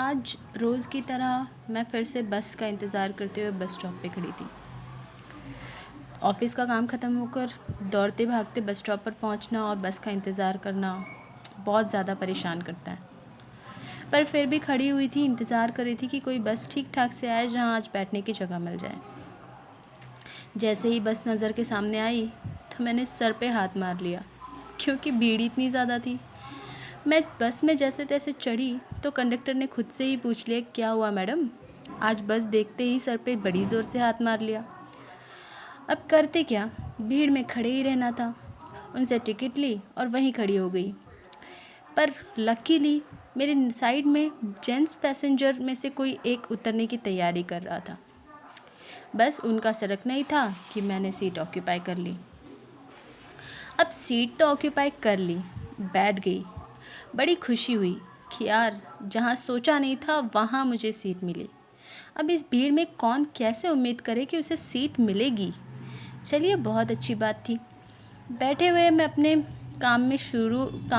आज रोज़ की तरह मैं फिर से बस का इंतज़ार करते हुए बस स्टॉप पे खड़ी थी। ऑफ़िस का काम ख़त्म होकर दौड़ते भागते बस स्टॉप पर पहुंचना और बस का इंतज़ार करना बहुत ज़्यादा परेशान करता है। पर फिर भी खड़ी हुई थी, इंतज़ार कर रही थी कि कोई बस ठीक ठाक से आए जहां आज बैठने की जगह मिल जाए। जैसे ही बस नज़र के सामने आई तो मैंने सर पे हाथ मार लिया, क्योंकि भीड़ इतनी ज़्यादा थी। मैं बस में जैसे तैसे चढ़ी तो कंडक्टर ने खुद से ही पूछ लिया, क्या हुआ मैडम, आज बस देखते ही सर पे बड़ी ज़ोर से हाथ मार लिया। अब करते क्या, भीड़ में खड़े ही रहना था। उनसे टिकट ली और वहीं खड़ी हो गई। पर लकीली मेरे साइड में जेंट्स पैसेंजर में से कोई एक उतरने की तैयारी कर रहा था। बस उनका सरकना ही था कि मैंने सीट ऑक्यूपाई कर ली। अब सीट तो ऑक्यूपाई कर ली, बैठ गई। बड़ी खुशी हुई कि यार जहाँ सोचा नहीं था वहाँ मुझे सीट मिली। अब इस भीड़ में कौन कैसे उम्मीद करे कि उसे सीट मिलेगी। चलिए, बहुत अच्छी बात थी। बैठे हुए मैं अपने काम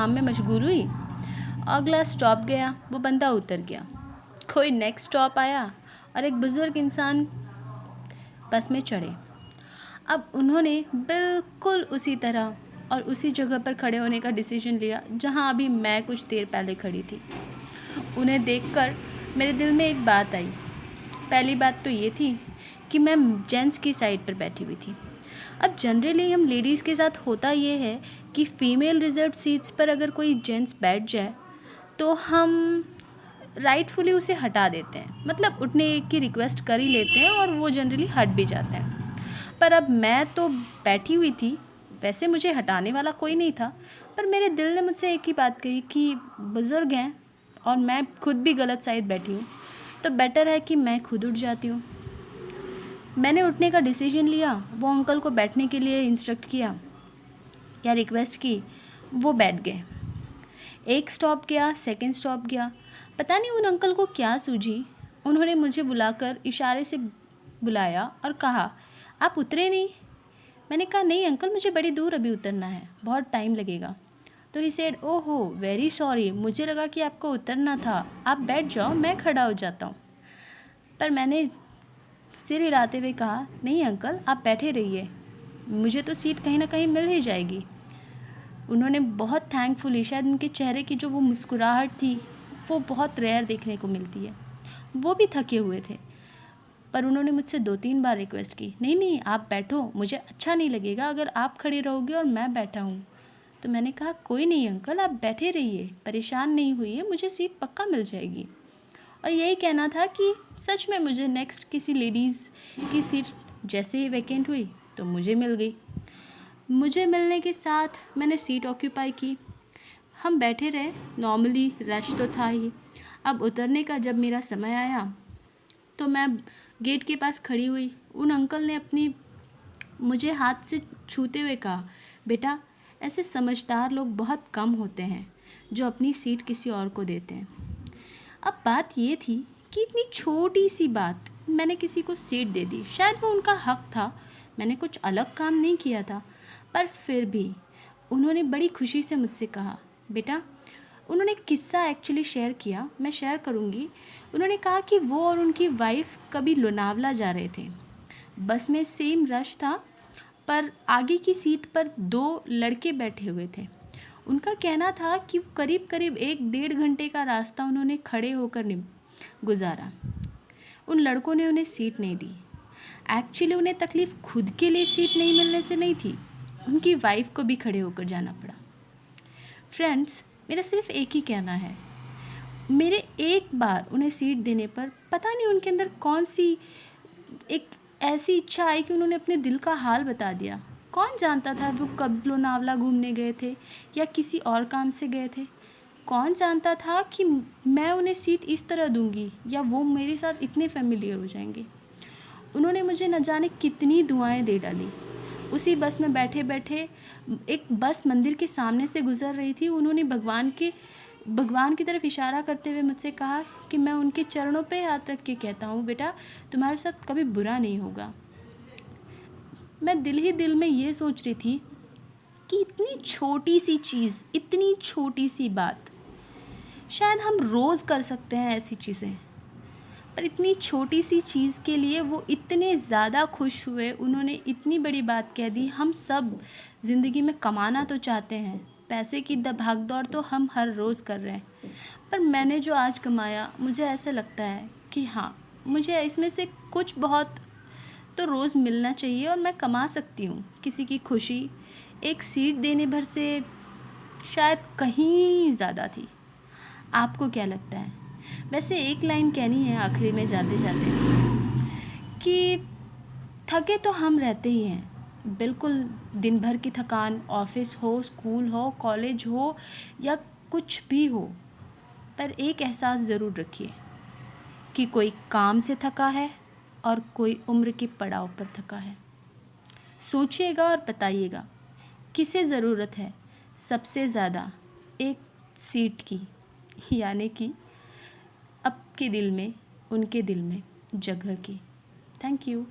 में मशगूल हुई। अगला स्टॉप गया, वो बंदा उतर गया। कोई नेक्स्ट स्टॉप आया और एक बुज़ुर्ग इंसान बस में चढ़े। अब उन्होंने बिल्कुल उसी तरह और उसी जगह पर खड़े होने का डिसीजन लिया जहां अभी मैं कुछ देर पहले खड़ी थी। उन्हें देखकर मेरे दिल में एक बात आई। पहली बात तो ये थी कि मैं जेंट्स की साइड पर बैठी हुई थी। अब जनरली हम लेडीज़ के साथ होता ये है कि फ़ीमेल रिजर्व सीट्स पर अगर कोई जेंट्स बैठ जाए तो हम राइटफुली उसे हटा देते हैं, मतलब उठने की रिक्वेस्ट कर ही लेते हैं और वो जनरली हट भी जाते हैं। पर अब मैं तो बैठी हुई थी, वैसे मुझे हटाने वाला कोई नहीं था, पर मेरे दिल ने मुझसे एक ही बात कही कि बुज़ुर्ग हैं और मैं खुद भी गलत साइड बैठी हूँ, तो बेटर है कि मैं खुद उठ जाती हूँ। मैंने उठने का डिसीजन लिया, वो अंकल को बैठने के लिए इंस्ट्रक्ट किया या रिक्वेस्ट की, वो बैठ गए। एक स्टॉप गया, सेकंड स्टॉप गया, पता नहीं उन अंकल को क्या सूझी, उन्होंने मुझे बुलाकर इशारे से बुलाया और कहा, आप उतरे नहीं। मैंने कहा, नहीं अंकल, मुझे बड़ी दूर अभी उतरना है, बहुत टाइम लगेगा। तो ही सेड, ओहो वेरी सॉरी, मुझे लगा कि आपको उतरना था, आप बैठ जाओ, मैं खड़ा हो जाता हूँ। पर मैंने सिर हिलाते हुए कहा, नहीं अंकल, आप बैठे रहिए, मुझे तो सीट कहीं ना कहीं मिल ही जाएगी। उन्होंने बहुत थैंकफुली, शायद उनके चेहरे की जो वो मुस्कुराहट थी वो बहुत रेयर देखने को मिलती है, वो भी थके हुए थे, पर उन्होंने मुझसे 2-3 बार रिक्वेस्ट की, नहीं नहीं आप बैठो, मुझे अच्छा नहीं लगेगा अगर आप खड़े रहोगे और मैं बैठा हूँ। तो मैंने कहा, कोई नहीं अंकल, आप बैठे रहिए, परेशान नहीं हुई, मुझे सीट पक्का मिल जाएगी। और यही कहना था कि सच में मुझे नेक्स्ट किसी लेडीज़ की सीट जैसे ही वैकेंट हुई तो मुझे मिल गई। मुझे मिलने के साथ मैंने सीट ऑक्यूपाई की। हम बैठे रहे, नॉर्मली रश तो था ही। अब उतरने का जब मेरा समय आया तो मैं गेट के पास खड़ी हुई। उन अंकल ने अपनी मुझे हाथ से छूते हुए कहा, बेटा, ऐसे समझदार लोग बहुत कम होते हैं जो अपनी सीट किसी और को देते हैं। अब बात ये थी कि इतनी छोटी सी बात, मैंने किसी को सीट दे दी, शायद वो उनका हक था, मैंने कुछ अलग काम नहीं किया था, पर फिर भी उन्होंने बड़ी खुशी से मुझसे कहा, बेटा, उन्होंने किस्सा एक्चुअली शेयर किया, मैं शेयर करूँगी। उन्होंने कहा कि वो और उनकी वाइफ कभी लोनावला जा रहे थे। बस में सेम रश था, पर आगे की सीट पर 2 लड़के बैठे हुए थे। उनका कहना था कि करीब करीब 1-1.5 घंटे का रास्ता उन्होंने खड़े होकर गुजारा। उन लड़कों ने उन्हें सीट नहीं दी। एक्चुअली उन्हें तकलीफ़ खुद के लिए सीट नहीं मिलने से नहीं थी, उनकी वाइफ को भी खड़े होकर जाना पड़ा। फ्रेंड्स, मेरा सिर्फ एक ही कहना है, मेरे एक बार उन्हें सीट देने पर पता नहीं उनके अंदर कौन सी एक ऐसी इच्छा आई कि उन्होंने अपने दिल का हाल बता दिया। कौन जानता था वो कब लोनावला घूमने गए थे या किसी और काम से गए थे। कौन जानता था कि मैं उन्हें सीट इस तरह दूंगी या वो मेरे साथ इतने फेमिलियर हो जाएंगे। उन्होंने मुझे न जाने कितनी दुआएं दे डाली। उसी बस में बैठे बैठे एक बस मंदिर के सामने से गुजर रही थी। उन्होंने भगवान की तरफ इशारा करते हुए मुझसे कहा कि मैं उनके चरणों पे हाथ रख के कहता हूँ, बेटा, तुम्हारे साथ कभी बुरा नहीं होगा। मैं दिल ही दिल में ये सोच रही थी कि इतनी छोटी सी चीज़, इतनी छोटी सी बात, शायद हम रोज़ कर सकते हैं ऐसी चीज़ें, पर इतनी छोटी सी चीज़ के लिए वो इतने ज़्यादा खुश हुए, उन्होंने इतनी बड़ी बात कह दी। हम सब ज़िंदगी में कमाना तो चाहते हैं, पैसे की भाग दौड़ तो हम हर रोज़ कर रहे हैं, पर मैंने जो आज कमाया मुझे ऐसा लगता है कि हाँ, मुझे इसमें से कुछ बहुत तो रोज़ मिलना चाहिए और मैं कमा सकती हूँ। किसी की खुशी एक सीट देने भर से शायद कहीं ज़्यादा थी। आपको क्या लगता है? वैसे एक लाइन कहनी है आखिरी में जाते जाते कि थके तो हम रहते ही हैं, बिल्कुल। दिन भर की थकान, ऑफिस हो, स्कूल हो, कॉलेज हो या कुछ भी हो, पर एक एहसास ज़रूर रखिए कि कोई काम से थका है और कोई उम्र के पड़ाव पर थका है। सोचिएगा और बताइएगा किसे ज़रूरत है सबसे ज़्यादा एक सीट की, यानी कि आपके दिल में, उनके दिल में जगह की। Thank you.